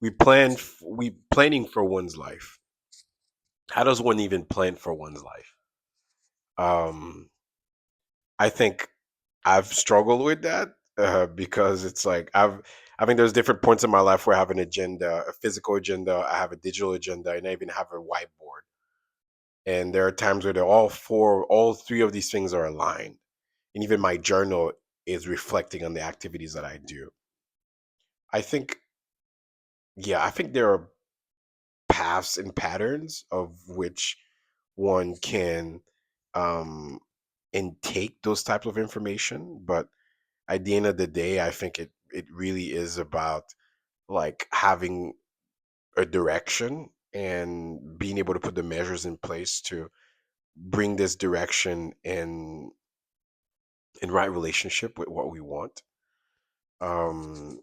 we planning for one's life. How does one even plan for one's life? Um, I think I've struggled with that because it's like I think there's different points in my life where I have an agenda, a physical agenda, I have a digital agenda, and I even have a whiteboard. And there are times where all three of these things are aligned. And even my journal is reflecting on the activities that I do. I think, yeah, I think there are paths and patterns of which one can um intake those types of information, but at the end of the day, I think it really is about like having a direction and being able to put the measures in place to bring this direction in right relationship with what we want. um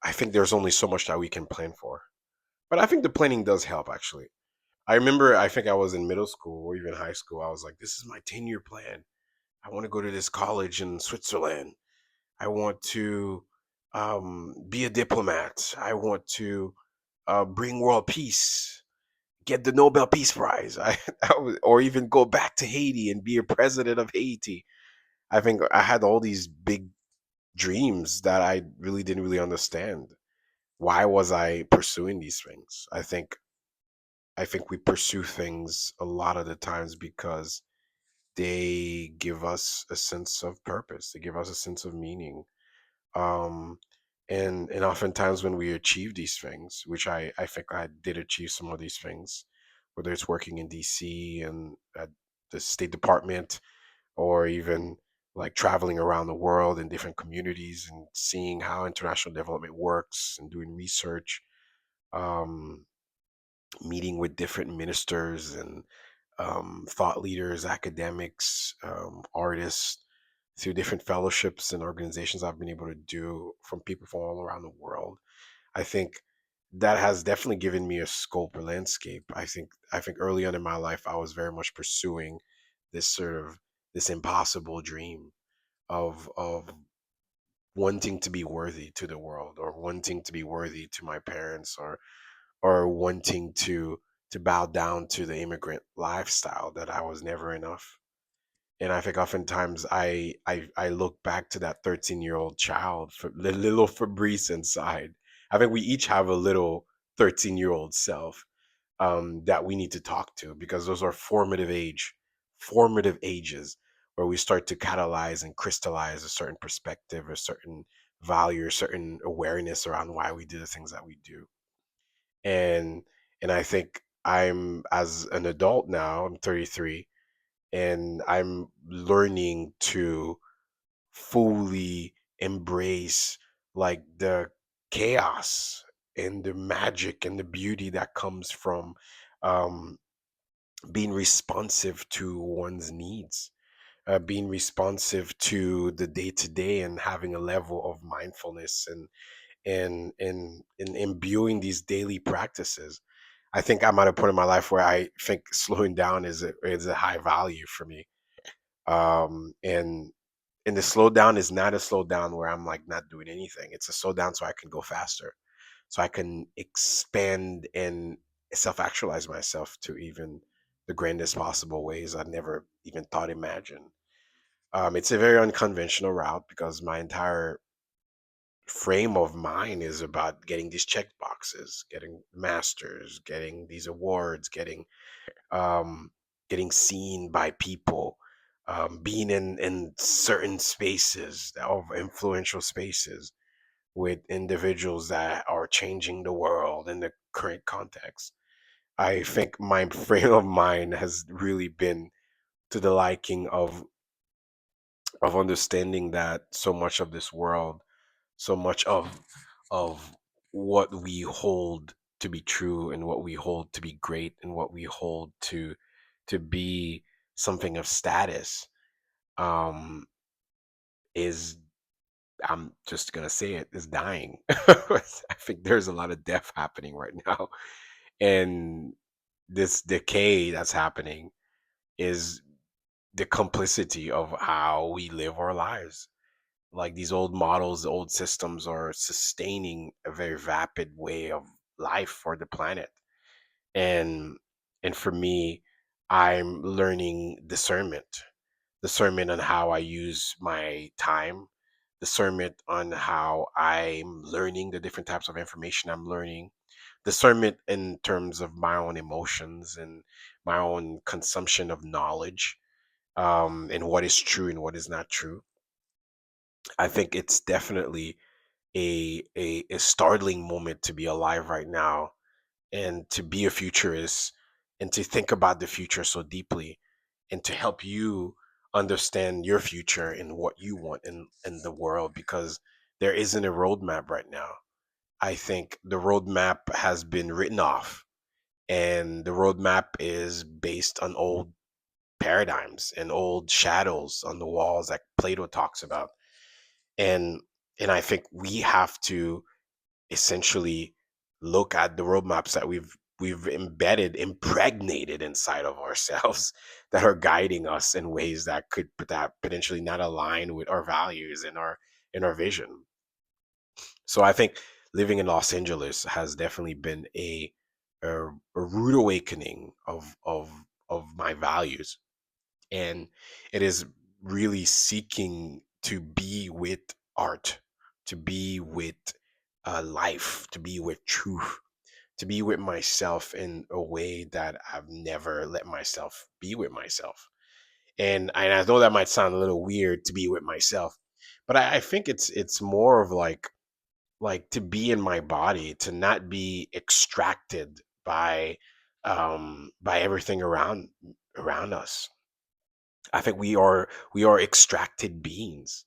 I think there's only so much that we can plan for, but I think the planning does help actually. I remember, I think I was in middle school or even high school, I was like, this is my 10-year plan. I want to go to this college in Switzerland. I want to be a diplomat. I want to bring world peace, get the Nobel Peace Prize, or even go back to Haiti and be a president of Haiti. I think I had all these big dreams that I really didn't really understand. Why was I pursuing these things? I think we pursue things a lot of the times because they give us a sense of purpose. They give us a sense of meaning. Um, and oftentimes when we achieve these things, which I think I did achieve some of these things, whether it's working in DC and at the State Department, or even like traveling around the world in different communities and seeing how international development works and doing research, um, meeting with different ministers and thought leaders, academics, artists, through different fellowships and organizations I've been able to do from people from all around the world. I think that has definitely given me a scope or landscape. I think early on in my life I was very much pursuing this sort of this impossible dream of wanting to be worthy to the world, or wanting to be worthy to my parents, or wanting to bow down to the immigrant lifestyle that I was never enough. And I think oftentimes I look back to that 13-year-old child, for the little Fabrice inside. I think we each have a little 13-year-old self that we need to talk to, because those are formative ages where we start to catalyze and crystallize a certain perspective, a certain value, a certain awareness around why we do the things that we do. And and I think I'm, as an adult now, I'm 33, and I'm learning to fully embrace like the chaos and the magic and the beauty that comes from um, being responsive to one's needs, being responsive to the day to day, and having a level of mindfulness and imbuing these daily practices. I think I'm at a point in my life where I think slowing down is a high value for me. And the slowdown is not a slowdown where I'm like not doing anything. It's a slowdown so I can go faster, so I can expand and self-actualize myself to even the grandest possible ways I've never even thought imagine. It's a very unconventional route because my entire frame of mind is about getting these check boxes, getting masters, getting these awards, um, getting seen by people, being in certain spaces of influential spaces with individuals that are changing the world in the current context. I think my frame of mind has really been to the liking of understanding that so much of this world, so much of what we hold to be true, and what we hold to be great, and what we hold to be something of status, um is, I'm just gonna say it, is dying. I think there's a lot of death happening right now, and this decay that's happening is the complicity of how we live our lives. Like these old models, the old systems are sustaining a very vapid way of life for the planet. And for me, I'm learning discernment on how I use my time, discernment on how I'm learning the different types of information I'm learning, discernment in terms of my own emotions and my own consumption of knowledge, and what is true and what is not true. I think it's definitely a startling moment to be alive right now, and to be a futurist, and to think about the future so deeply, and to help you understand your future and what you want in the world, because there isn't a roadmap right now. I think the roadmap has been written off, and the roadmap is based on old paradigms and old shadows on the walls that Plato talks about. And I think we have to essentially look at the roadmaps that we've impregnated inside of ourselves that are guiding us in ways that could that potentially not align with our values and our vision. So I think living in Los Angeles has definitely been a rude awakening of my values, and it is really seeking to be with art, to be with life, to be with truth, to be with myself in a way that I've never let myself be with myself. And I know that might sound a little weird, to be with myself, but I think it's more of like to be in my body, to not be extracted by everything around us. I think we are extracted beings.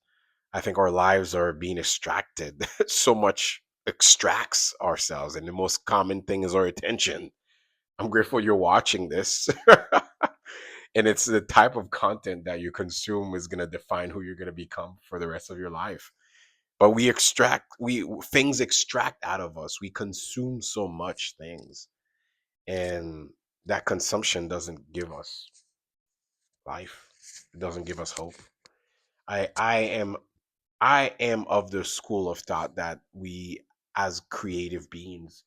I think our lives are being extracted. So much extracts ourselves, and the most common thing is our attention. I'm grateful you're watching this. And it's the type of content that you consume is going to define who you're going to become for the rest of your life. But we things extract out of us. We consume so much things, and that consumption doesn't give us life. It doesn't give us hope. I am I am of the school of thought that we, as creative beings,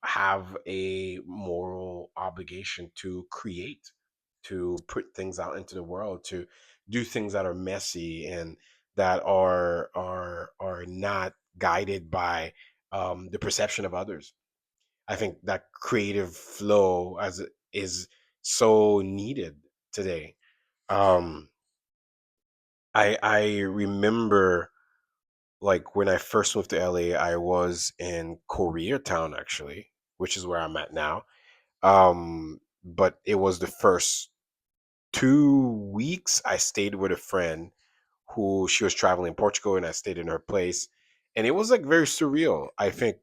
have a moral obligation to create, to put things out into the world, to do things that are messy and that are not guided by the perception of others. I think that creative flow is so needed today. Um, I remember, like, when I first moved to LA, I was in Koreatown actually, which is where I'm at now. But it was the first 2 weeks I stayed with a friend who she was traveling in Portugal, and I stayed in her place, and it was like very surreal. I think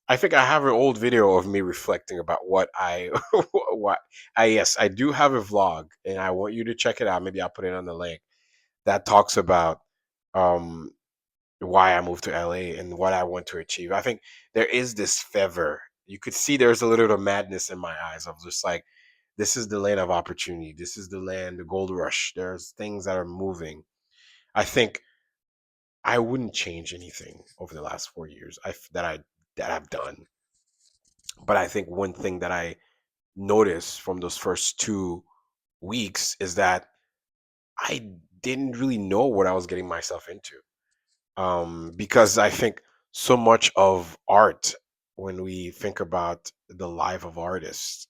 I have an old video of me reflecting about what I what I yes, I do have a vlog, and I want you to check it out. Maybe I'll put it on the link that talks about um why I moved to LA and what I want to achieve. I think there is this fever. You could see there's a little bit of madness in my eyes of just like, this is the land of opportunity. This is the land, the gold rush. There's things that are moving. I think I wouldn't change anything over the last 4 years that I've done. But I think one thing that I noticed from those first 2 weeks is that I didn't really know what I was getting myself into. Because I think so much of art, when we think about the life of artists,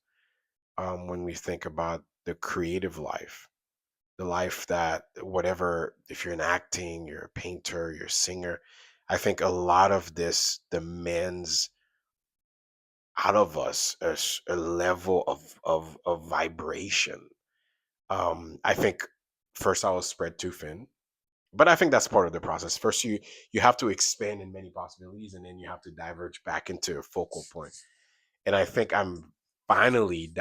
when we think about the creative life, the life that whatever, if you're in acting, you're a painter, you're a singer, I think a lot of this demands out of us a level of vibration. I think first I was spread too thin, but I think that's part of the process. First, you have to expand in many possibilities, and then you have to diverge back into a focal point. And I think I'm finally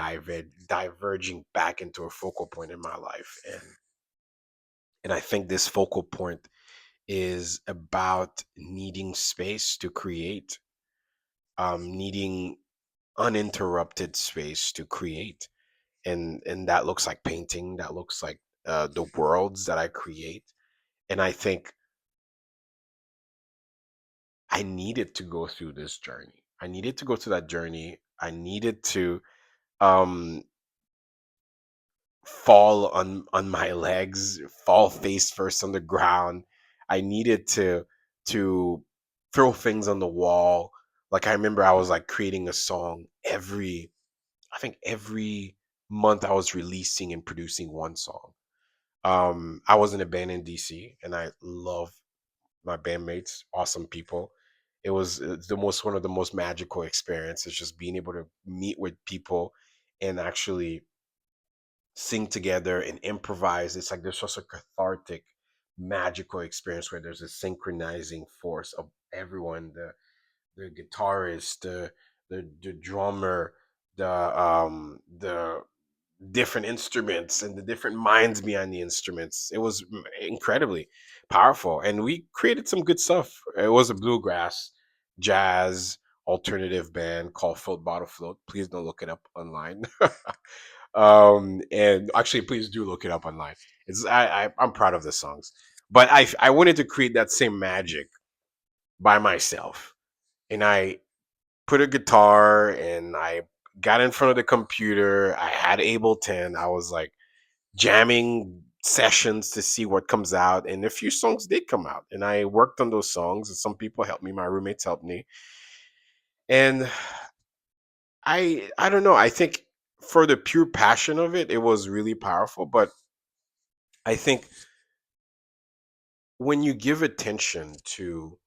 diverging back into a focal point in my life, and I think this focal point is about needing space to create, needing uninterrupted space to create, and that looks like painting. That looks like the worlds that I create, and I think I needed to go through this journey. I needed to go through that journey. I needed to um fall on my legs, fall face first on the ground. I needed to throw things on the wall. Like I remember I was like creating a song every I think every month I was releasing and producing one song. I was in a band in DC and I love my bandmates, awesome people. It was the most one of the most magical experiences just being able to meet with people and actually sing together and improvise. It's like there's just a cathartic, magical experience where there's a synchronizing force of everyone, the guitarist, the drummer, the different instruments and the different minds behind the instruments. It was incredibly powerful, and we created some good stuff. It was a bluegrass, jazz, alternative band called Float Bottle Float. Please don't look it up online. And actually, please do look it up online. I'm proud of the songs, but I wanted to create that same magic by myself, and I put a guitar and I got in front of the computer. I had Ableton. I was like jamming sessions to see what comes out, and a few songs did come out, and I worked on those songs. And some people helped me. My roommates helped me, and I don't know. I think for the pure passion of it, it was really powerful. But I think when you give attention to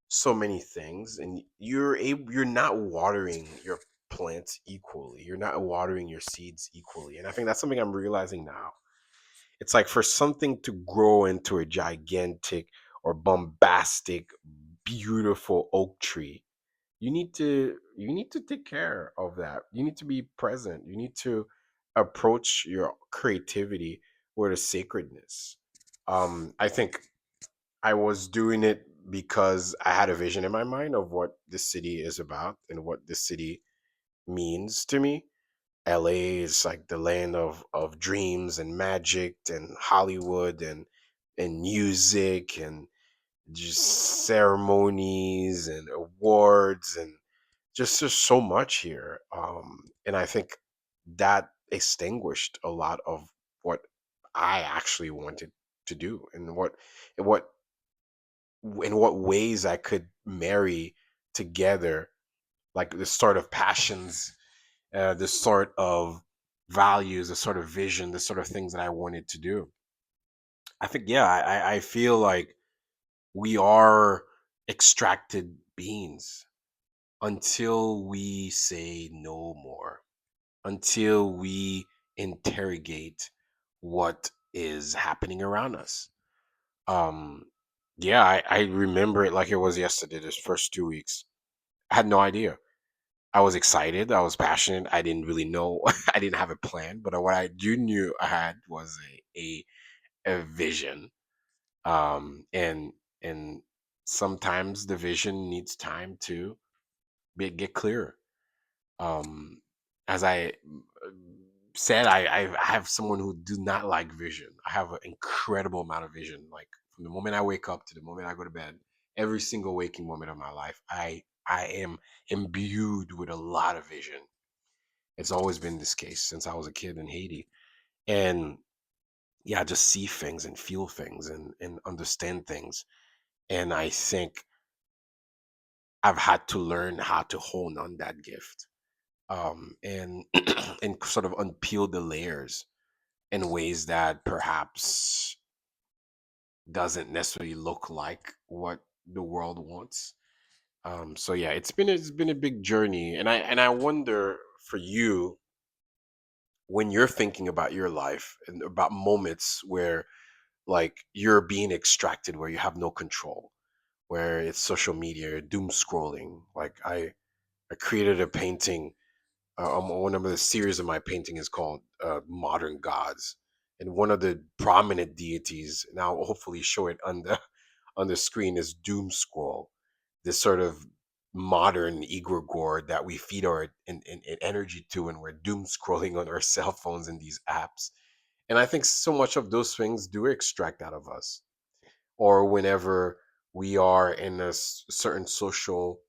so many things and you're not watering your plants equally, you're not watering your seeds equally, and I think that's something I'm realizing now. It's like for something to grow into a gigantic or bombastic beautiful oak tree, you need to take care of that. You need to be present. You need to approach your creativity with a sacredness. I think I was doing it because I had a vision in my mind of what the city is about and what the city means to me. LA is like the land of dreams and magic and Hollywood and music and just ceremonies and awards and just so much here. And I think that extinguished a lot of what I actually wanted to do and what in what ways I could marry together like the sort of passions, the sort of values, the sort of vision, the sort of things that I wanted to do. I think, yeah, I feel like we are extracted beings until we say no more, until we interrogate what is happening around us. Um, yeah, I remember it like it was yesterday, this first 2 weeks. I had no idea. I was excited. I was passionate. I didn't really know. I didn't have a plan, but what I do knew I had was a vision. And and sometimes the vision needs time to get clearer. Um, as I said, I have someone who do not like vision. I have an incredible amount of vision. Like from the moment I wake up to the moment I go to bed, every single waking moment of my life, I am imbued with a lot of vision. It's always been this case since I was a kid in Haiti. And yeah, I just see things and feel things and understand things. And I think I've had to learn how to hone on that gift. And and sort of unpeel the layers in ways that perhaps doesn't necessarily look like what the world wants. So yeah, it's been a big journey, and I wonder for you when you're thinking about your life and about moments where like you're being extracted, where you have no control, where it's social media, doom scrolling. Like I created a painting. One of the series of my painting is called Modern Gods, and one of the prominent deities. And I'll hopefully show it on the on the screen is Doom Scroll, this sort of modern egregore that we feed our in energy to when we're doom scrolling on our cell phones and these apps. And I think so much of those things do extract out of us, or whenever we are in a certain social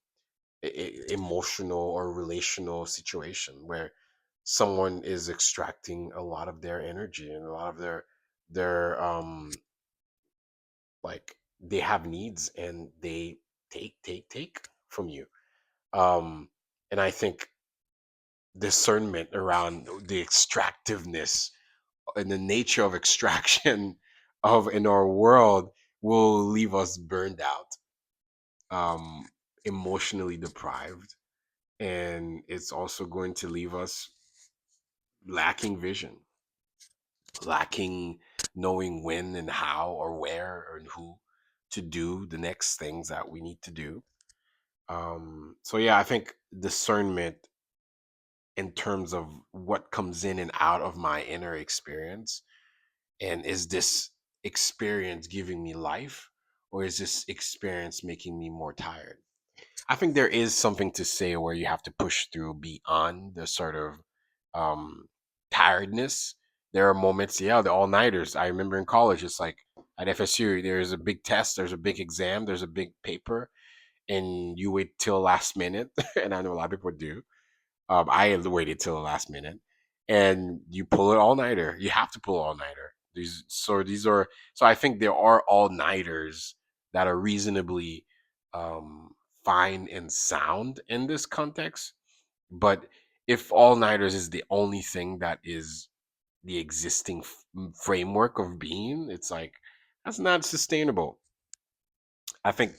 emotional or relational situation where someone is extracting a lot of their energy and a lot of their like they have needs and they take from you. um and I think discernment around the extractiveness and the nature of extraction of in our world will leave us burned out, um emotionally deprived, and it's also going to leave us lacking vision, lacking knowing when and how or where and who to do the next things that we need to do. So yeah, I think discernment in terms of what comes in and out of my inner experience, and is this experience giving me life, or is this experience making me more tired? I think there is something to say where you have to push through beyond the sort of um, tiredness. There are moments, yeah, the all nighters. I remember in college, it's like at FSU, there's a big test, there's a big exam, there's a big paper, and you wait till last minute. And I know a lot of people do. I waited till the last minute, and you pull it all nighter. You have to pull all nighter. These are so I think there are all nighters that are reasonably um, fine and sound in this context. But if all nighters is the only thing that is the existing framework of being, it's like that's not sustainable. I think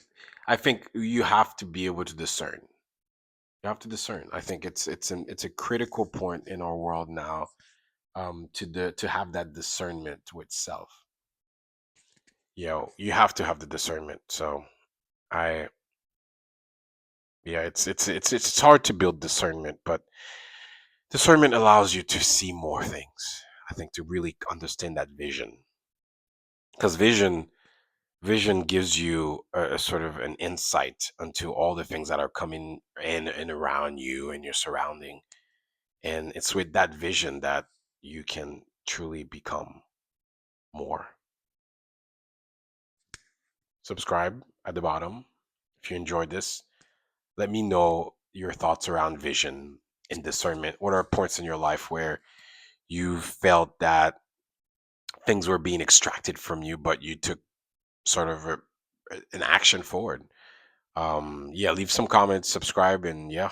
I think you have to be able to discern. You have to discern. I think it's a critical point in our world now, to have that discernment with self. You have to have the discernment. So I yeah, it's hard to build discernment, but discernment allows you to see more things. I think to really understand that vision, because vision gives you a sort of an insight into all the things that are coming in and around you and your surrounding. And it's with that vision that you can truly become more. Subscribe at the bottom if you enjoyed this. Let me know your thoughts around vision and discernment. What are points in your life where you felt that things were being extracted from you, but you took sort of an action forward? Yeah, leave some comments, subscribe, and yeah,